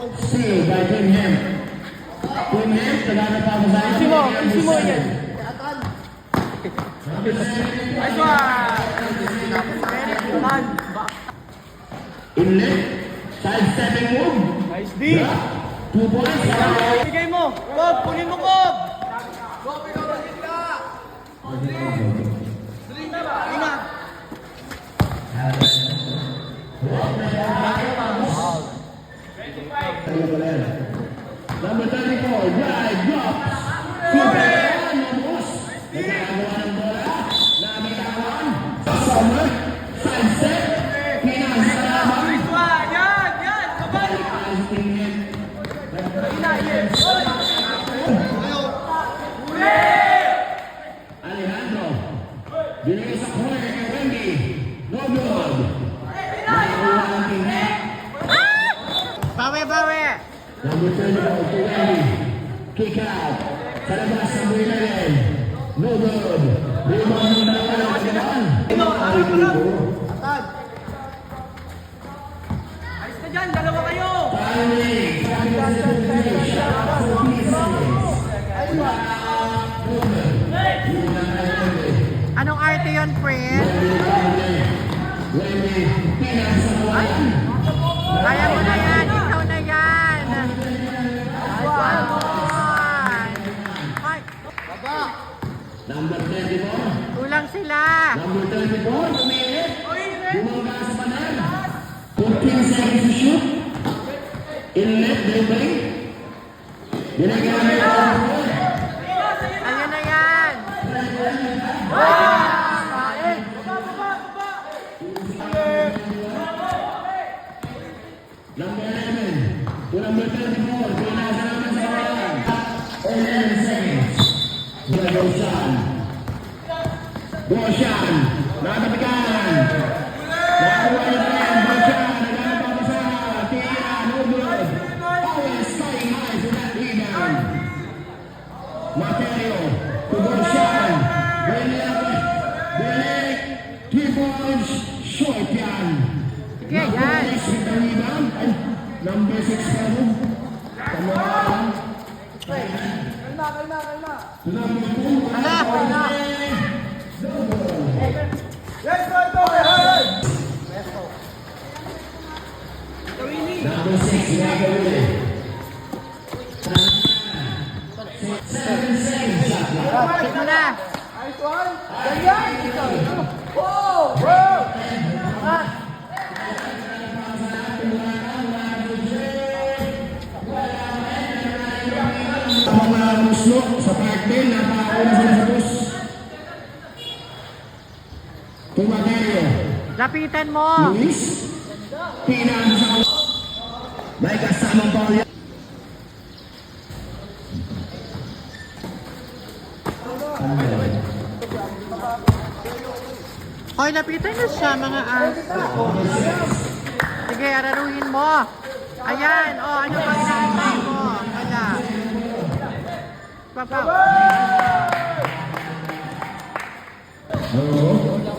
Steal by Bingham. Bingham, tagana pa sa Isi mo yan. Nice one! Inlet, side-stepping move. Nice D! 2 points. Bigay mo! Bob! Kunin mo, Bob! Lima! Number 34, drive, drops. Kumpayan, Mamos. Nagkakawa ng bola. Namitawan. Summer, side step. Pinasalaman. Nice one! Yan! Yan! Sabay! Alejandro. Binigay sa corner kay Wendy. No good. Nakakuha ang Pingham. Bawi! Bawi! Number 34 to Wendy. Kick out. Sa labas ng Builanen. No good. Rebound mo na lang ang kagalan. Ayos na dyan! Dalawa kayo! Anong arte yun, friend? Ay, kaya mo na yan. Ikaw na yan. One point. Ay, Number 24. kulang sila. Number 34. Umilit. Bumaba sa panan. 15 seconds to shoot. Inlet, dribbling. Ginagamit ang ball. Ayun na yan. Number 11 to number 34. Pinasa naman sa kawalan. 11 seconds. Goshan. Goshan. Nakatapikan. Nakakuha niya pa yan. Goshan. Nagkakapapasa. Tira. No good. Always flying high for that rebound. Materio to Goshan. Benek. 3 points. Short yan. Sige, yan. With the rebound. Ay, number 6 pa rin. Come on. To number 2. Ala. Number 6, Gagawin. 7 seconds shot clock. Check mo na. Ang mga muslo sa parte, napakauna sila sa bus. To Materio. Lapitan mo. Luis. Pinasa sa kawan. May kasamang ball yan. Hoy, lapitan na siya, mga aso. Sige, araruhin mo. Ayan, ano ba ginagawa mo? Wala. Papa.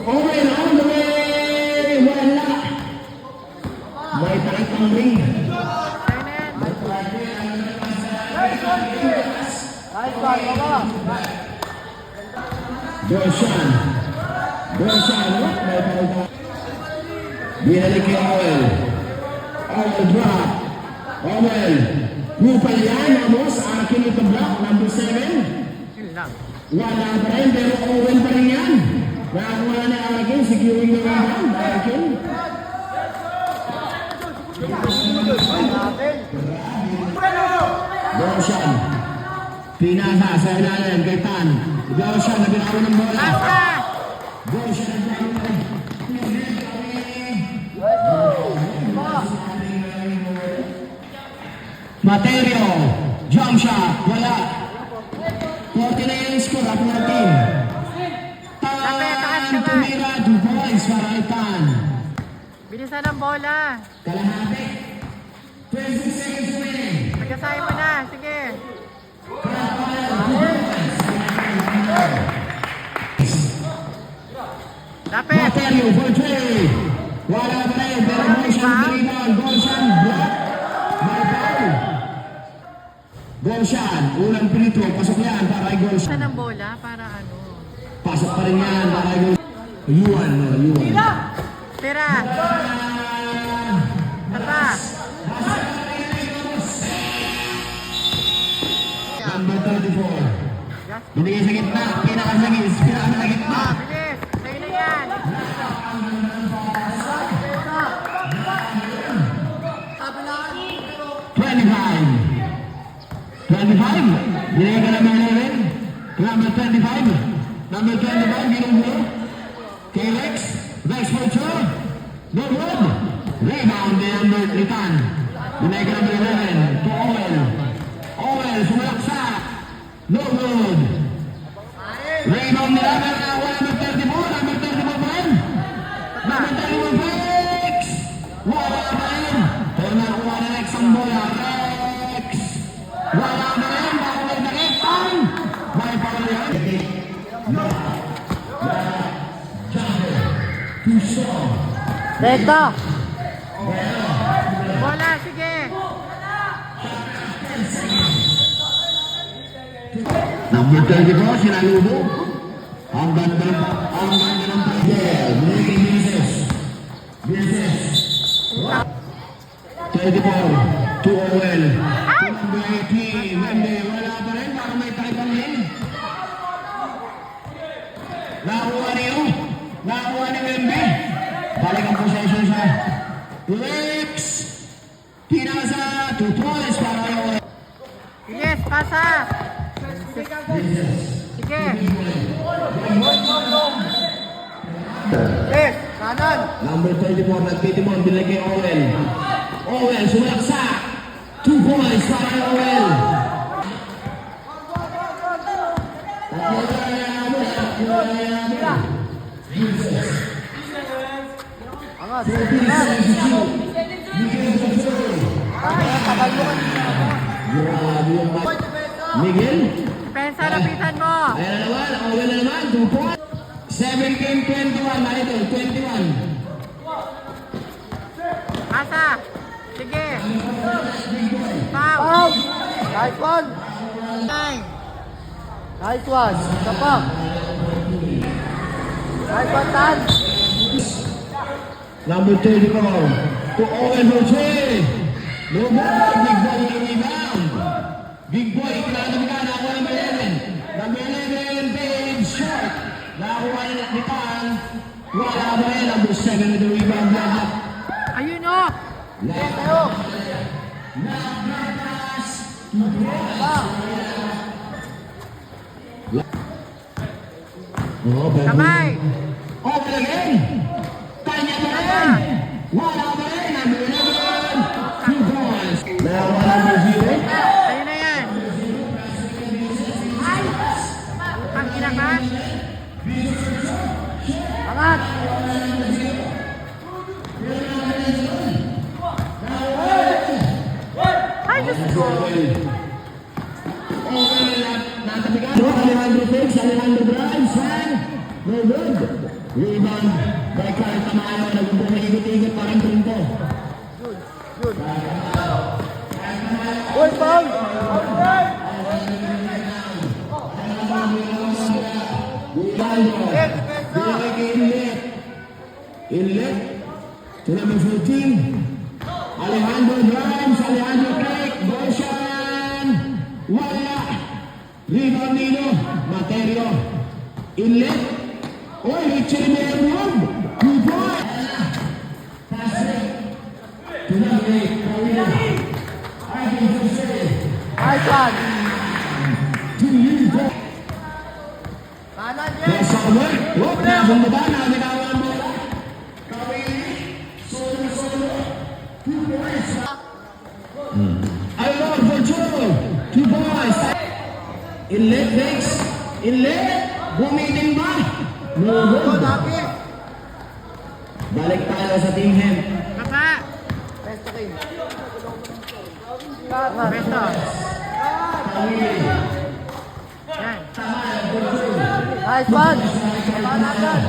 Okay na, on the way. Wala. May takipang ring. Ayan. Goshan. Goshan, may palda. Binalik kay Owel. Owel drop. Owel. Rupal yan, Amos. Akin ito block. Number 7. Yun lang. Wala pa rin, pero Owel pa rin yan. Nakakuha na Akin. Securing na naman. Akin. Goshan. Pinasa sa ilalim kay Tan. Goshan, nabinawan ng bola. Basta! Goshan, nabinawan. Materio, jump shot, wala. 40 na yung score, ako na team. Tan, tumira, 2 points para kay Tan. Bilisan ang bola. Kalahati. 26 seconds remaining. Pagkasay mo na. Sige. Lapit. Materio for 3. Wala pa rin, pero motion rebound. Goshan, block. May foul. Goal shot. Unang pinito. Pasok yan para ay goal shot. Saan ang bola? Para ano? Pasok pa rin yan para ay goal shot. Yuan. Tira! Tapa! Number 34. Binigay sa gitna. Pinakasagis. Pinakasa gitna. Oh, bilis! Sa'yo na yan! 25. Binigay ka naman rin. Number 25. Number 25. Binigay. Kay Rex. Rex for two. No good. Rebound ni number 10. Binigay ka naman rin. To Owen. Owen. Sumalaksa. No good. Rebound ni number 34. Number 34 pa rin. Number 34 Rex. Wala pa rin. Pero nakuha na Rex ang bola. Rex. Wala na rin. Bakit na rin. Pang. May pang yan. Reto! Bola, sige! Number 34, sinalubo. Ang ganda ng player. Binigay Bises. 34, to Owen. Number 18, Wende. Wala pa rin, baka may taipang din. Nakuha niyo. Nakuha ni Wende. Balik ang possession sa Rex. Pinasa, 2 points para kay Owen. Yes, pasa! Sige! Yes, kanan! Number 34, nagtitimon, binigay kay Owen. Owen, sumalaksa. 2 points para kay Owen. Angat! Miguel. Pensa, lapitan mo! Ayan na naman, Owen na naman, 2 points. 17-21, narito, 21. Asa! Sige! Foul! Nice one. Nine! Nice one. Isa pa. Nice one, Tan. Number 34, to Owen for 3. No good, big boy yung rebound. Big boy, ikinanong ka, nakuha number 11. Number 11, Dave Short. Nakuha ni Tan. Wala ba rin, number 7 with the rebound. Ayun o! Tayo. Kamay! Open again. Kanya ba rin? Wala ba rin, number 11. 2 points. Nakuha number 0. Sa'yo na yan! Ang kinakas! Angat. Ay, Diyos ko! Alejandro takes, Alejandro drives, and no good. Rebound by Carl Tamayo. Nagpumikot-ikot pa rin punto. Goal foul. Rebound. Direk Inlet. Inlet to number 14. Alejandro drives, Alejandro take, Goshan. Wala. Rebound Nino. Materio. Inlet. Oy, Richie Merwood. Good boy. To number 8. Nice one. Kanan yan. Yes, Samuel. Whoop, nabong ba? Nabinawan mo. Solo. 2 points. I love for 2 points. Inlet, Dex. Inlet. Bumiting ba? No good. Balik tayo sa team hem. Baba! Pesto king. Beto! Yan! Nice one. Kanan.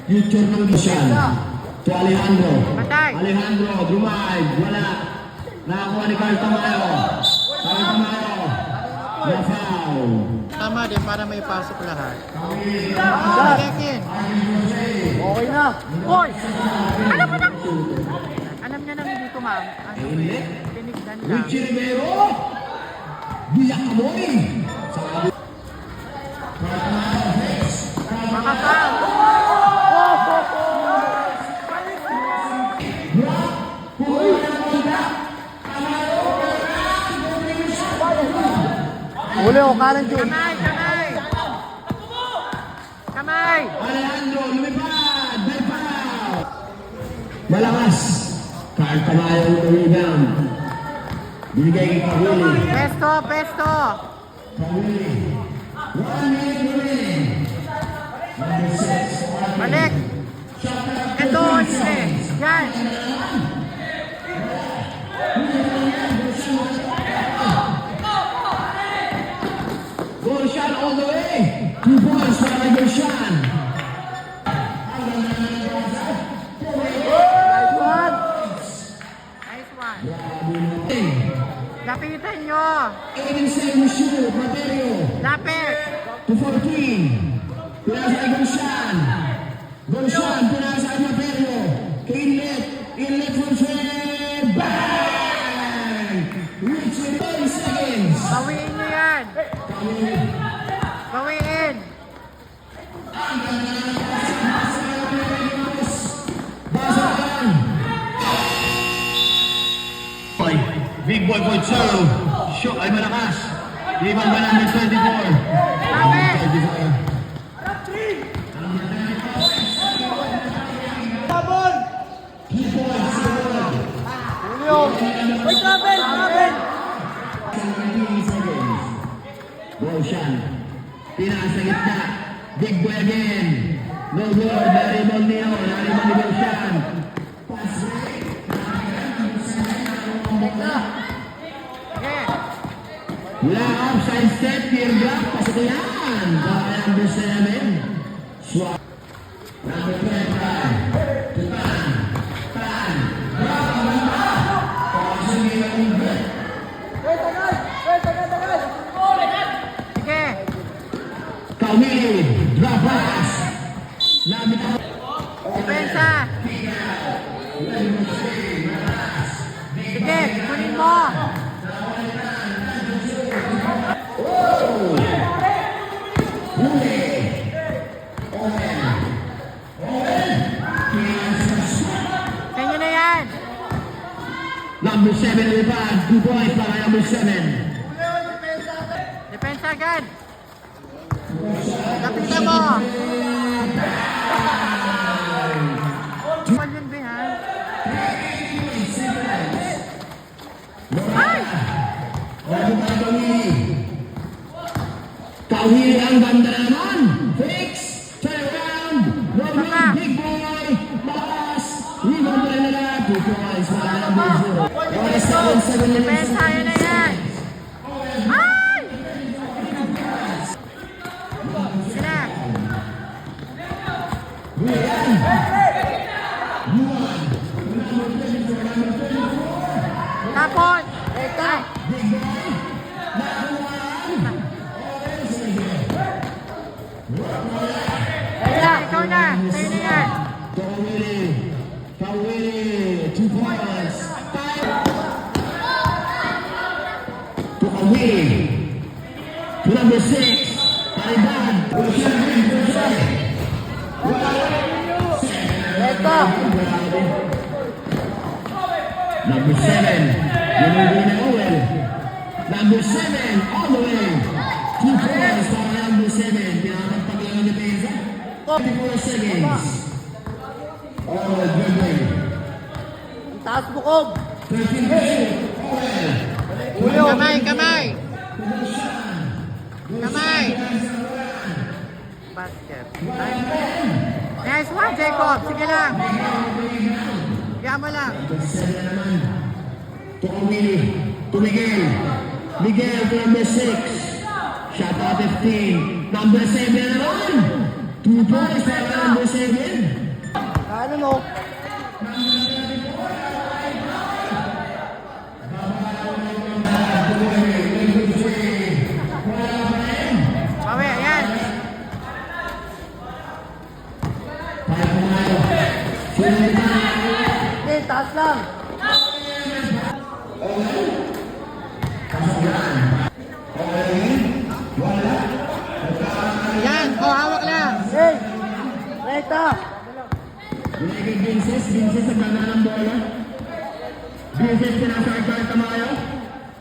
Future ng Gishan. To Alejandro. Patay! Alejandro, drive. Wala. Nakakuha ni Carl Tamayo. Carl Tamayo. Na foul. Tama din para may pasok lahat. Shot. Tekin. Okay na. Hoy! Alam mo na! Alam niya na hindi tumam. Ano eh? Tinignan lang. Richie Rivero. Biyak Amoy. Baka foul. Uli o, kanan Jun. Kamay! Kamay! Kamay! Alejandro, lumipad. May foul. Malakas. Carl Tamayo ng rebound. Binigay kay Kawili. Pesto! Pesto! Kawili. 1 minute remaining. Number 6. Balik! Ito! Hindi! Yan! Goshan all the way. 2 points para Goshan. Nice one. Nice one! Lapitan nyo! 87 shoot. Materio. Lapit! To 14. Pinasa kay Goshan. Goshan, pinasa kay Materio. Kay Inlet. Inlet for shot. Bang! Reaching 30 seconds. Bawiin nyo yan! Bawiin! Big boy for two. Shoot ay malakas. Rebound ba namin 24? Bawi! 24. Uli o. Wait, Raven! Raven! 17 seconds. Roshan. Pinasa sa gitna. Big boy again. No good. Naribon niyo. Naribon ni Roshan. Pass break. Sige! Wala offside step. Tear drop. Pasok yan. Para number 7. Swap. Number 25. Tutan. Tan. Wait, agad! Wait, agad, agad! Sige! Kawili. Drop pass. Labit ako. Depensa! Sige! Kunin mo! Sa inyo na yan! Number 7 rebound. 2 points para number 7. Depensa agad! Lapitan mo! Tumal yun, be, ha? Ay! Kawili ang banda naman. Fix. Turn around. No good. Big boy. Malakas. Rebound pa rin nila. 2 points para number 0. Para 7 minutes. Depensa, yun na yan! Ay! Sila! Tapon! Eka! Ikaw na! Sa'yo na yan! Kawili. Kawili. 2 points. To Kawili. To number 6. Paribad. Eka! Number 7. Binigay na Owen. Number 7. All the way. 2 points para number 7. Pinakapagpag lang ang depensa. 24 seconds. Oh, good play. Ang taas bukog! 13 shoot. Owen. Uli o! Kamay! Kamay! Kamay! Basket. Nice one, Jacob! Sige lang! Bigyan mo lang! To Kawili. To Miguel. Miguel to number 6. Shot out 15. Number 7 na naman. 2 points para number 7. Kanan o. Taas lang. Yan, oh, hawak lang. Hey! Reta! Binigay Vinces ang ganda ng bola. Vinces pinasakit ka ng Tamayo.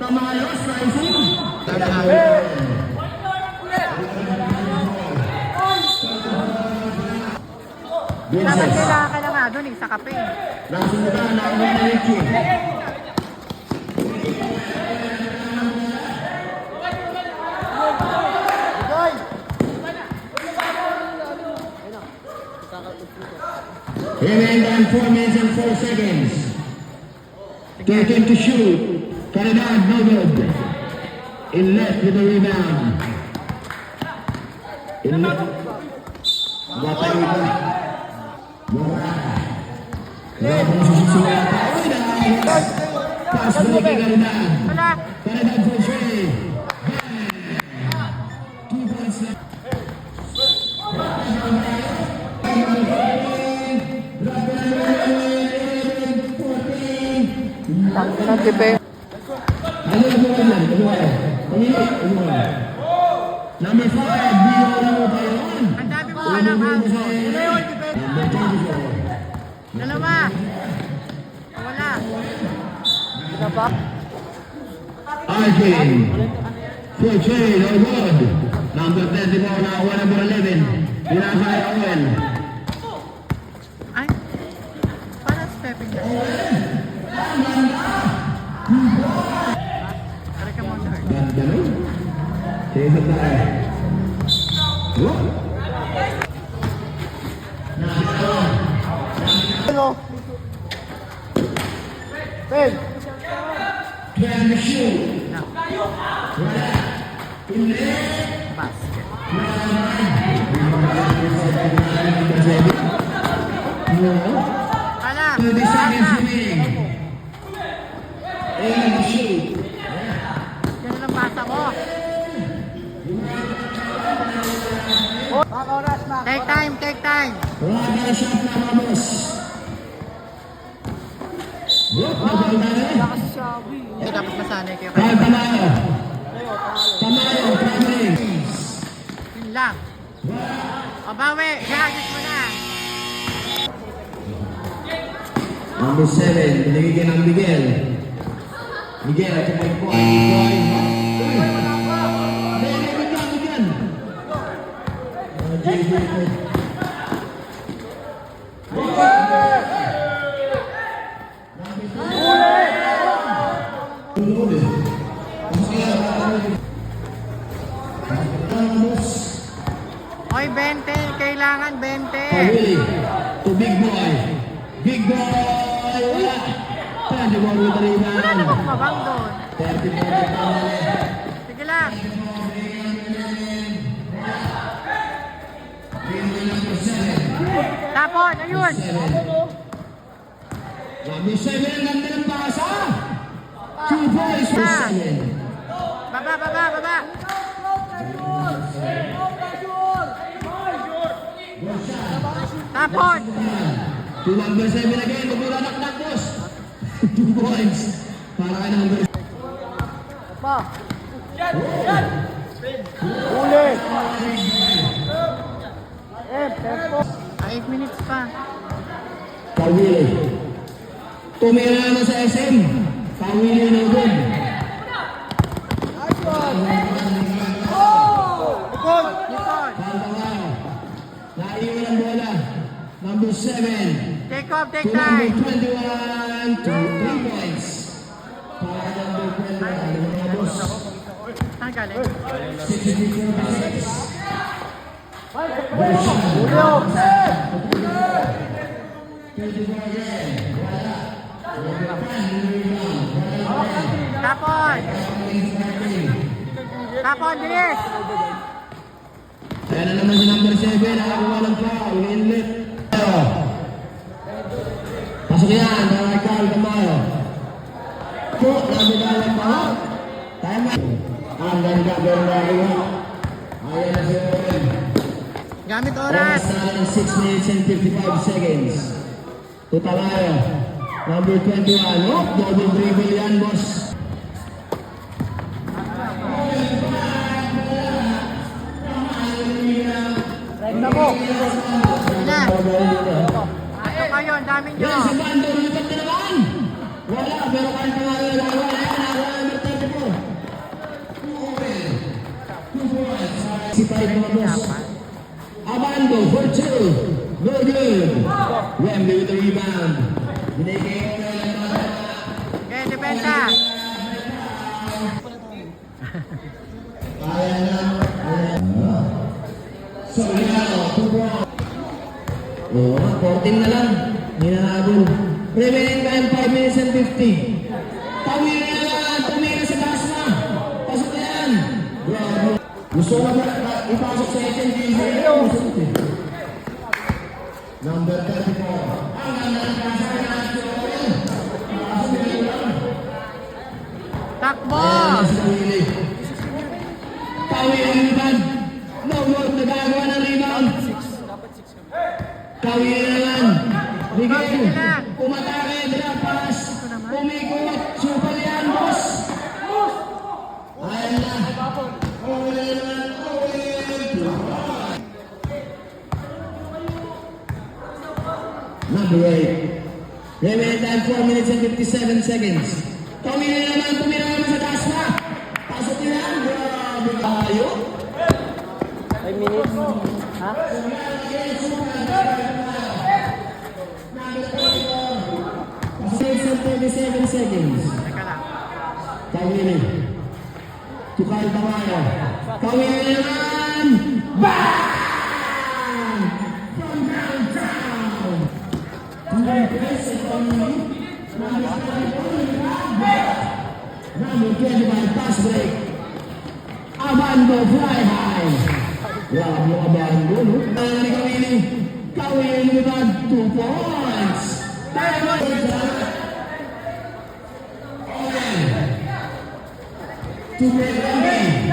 Tamayo, slicing. Dapat Vinces. kailangan ka na nga doon sa kape. Nasundan na ang mga Richie. Joy! Remaining on 4 minutes and 4 seconds. 13 to shoot. Caridad, no good. Inlet with the rebound. Inlet. Batay ito. Grabe na sususulat pa. Uy, dahil. Pass break kay Caridad. Wala. Caridad for 3. 2 points left. Tangin ang tipe. Number 5, Bio Ramotayon. Ang dami mo alam, Alson. Dalawa. Wala. Pinabak. Arkin. Fortune, no good. Number 34, nakuha number 11. Pinasa kay Owen. Ay, parang stepping na. Tara ka mo, sir. Ganda nun. Sige tayo. Whoop. Hello. Ben! Can the shoot. Basket. Wala. 30 seconds remaining. And the shoot. Yan lang basa mo. Mga oras na. Take time, take time. Wala na shot na Ramos. Whoop, naganda na. Kasi sabi. Ito dapat masanay kayo. Kyle Tamayo. Tamayo, traveling. Yun lang. O, bawi. Gagis mo na. Number 7, binigay ka ng Miguel. Miguel, ito may po. Miguel. Oy, 20. Kailangan 20. Willie, to big boy. Big boy, wala. 21 with the Wala rebound. namang mabang doon. 30 points pa. Sige lang. Tapon, ayun. Number 7, ang ganda ng pasa. 2 points for 7. Baba, baba, baba. Tapon. To number 7 again, bumulanak na boss. 2 points. Para kay number Pa. Uli. Tempo. 8 minutes pa. Kawili. Tumira naman sa SM. Kawili na doon. Likod. Likod. Pantawao. Naiwan ang bola. Number 7. Take off, take To number time. 21 to 3 points. Para kay number 21. Mga boss. Saan galing? 64-6. Uli o. Tapon. Tapon, bilis. Kaya na naman si number 7. Nakakuha ng foul. Inlet. Pasok yan. Para kay Carl Tamayo. Po, nabigala pa. Time out. Ang ganda. Ayan na si Owen. Gamit Oras oras. na 6 minutes and 55 seconds. To Tamayo. Number 21. Oh, double dribble yan, boss. Rekta mo. Na. Pasok kayo, ang dami nyo. Yan, si Bando, lumipat na naman. Wala, pero kahit pangalan na wala. Yan, wala number 34. Si Paik mga boss. Abando for 2. No good. Wembley with the rebound. Binigay ko na lang mga Okay, depensa. kaya na. So, Rinaldo, 2 points. Oo, 14 na lang. Hinahabol. Remaining time, 5 minutes and 50. Tawin na lang. Tumira sa taas na. Pasok na yan. Grabe. Gusto ko na ipasok sa HND. Number 34. Ang ganda ng pasok na Takbo. Kawi ang rebound. No more nagagawa ng rebound. Kawi na naman. Miguel. Umatake. Drop pass. Umikot. Super yan, boss. Ayan na. Number 8. Remaining time 4 minutes and 57 seconds. Kawi na naman. Tumira naman sa taas na. Pasok nila. Grabe kayo. 5 minutes. Ha? 6 and 37 seconds. Teka lang. Kawili. Tukay Tawayo. Kawili naman! Bang! From downtown! Number 25, pass break. Abando, fly high. Grabe yung Abando, no? Ni Kawili. Kawili naman, 2 points. To break the game.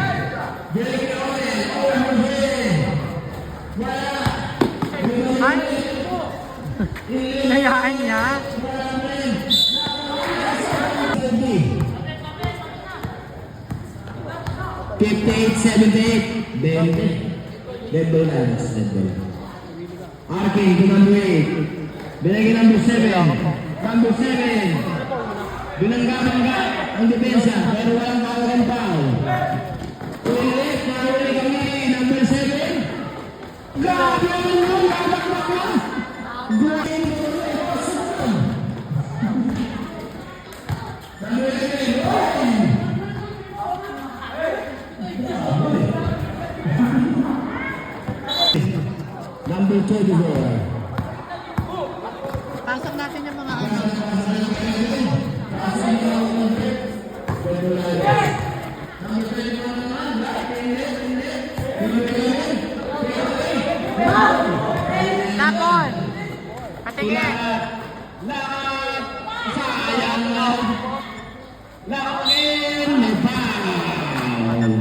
Break it open. Open. Wala. Ay! Hinayaan niya. 58-78. Dead ball lines. Dead ball. RK to number 8. Binigay number 7. Number 7. Binangga-bangga ang depensa pero walang kawalan foul. Ulit, nahuli kami, number 7. Grabe ang mga labak-baka. Grabe ang mga labak-baka. Number 7. Number 24. Pasok natin yung mga ano. Tapon! Patingin! Lahat sayang lang. Lakin may foul.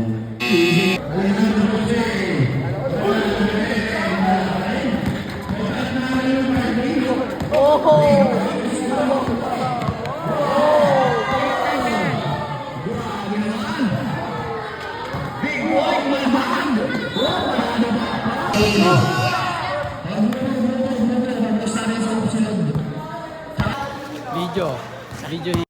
Big boy, malabang. Video. Video.